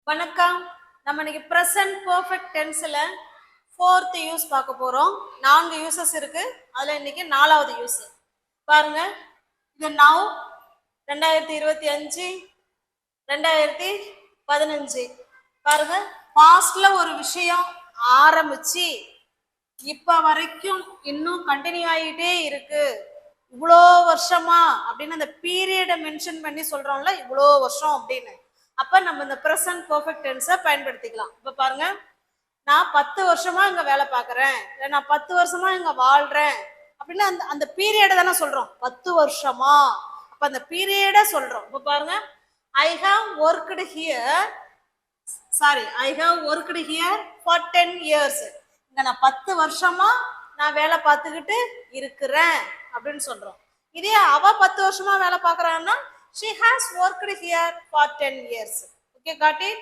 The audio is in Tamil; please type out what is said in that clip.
வணக்கம். நம்ம இன்னைக்கு ப்ரெசன்ட் பர்ஃபெக்ட் டென்ஸ்ல ஃபோர்த் யூஸ் பார்க்க போறோம். 4 யூசஸ் இருக்கு. அதுல இன்னைக்கு 4வது யூஸ் பாருங்க. இது நவ் 2025 2015 பாருங்க. பாஸ்ட்ல ஒரு விஷயம் ஆரம்பிச்சு இப்ப வரைக்கும் இன்னும் கண்டினியூ ஆகிட்டே இருக்கு. இவ்வளோ வருஷமா அப்படின்னு அந்த பீரியடை மென்ஷன் பண்ணி சொல்றோம்ல, இவ்வளோ வருஷம் அப்படின்னு. அப்ப நம்ம இந்த ப்ரெசன்ட் பர்ஃபெக்ட் டென்ஸை பயன்படுத்திக்கலாம். இப்ப பாருங்க, நான் 10 வருஷமா இங்க வேலை பார்க்கறேன், இல்லை நான் 10 வருஷமா இங்க வாழ்றேன் அப்படின்னு அந்த அந்த பீரியடை தானே சொல்றோம். 10 வருஷமா, அப்ப அந்த பீரியடை சொல்றோம். இப்ப பாருங்க, I have worked here I have worked here for 10 years. இங்க நான் 10 வருஷமா நான் வேலை பார்த்துக்கிட்டு இருக்கிறேன் அப்படின்னு சொல்றோம். இதே அவ 10 வருஷமா வேலை பார்க்கறான்னா she has worked here for 10 years. Okay, got it?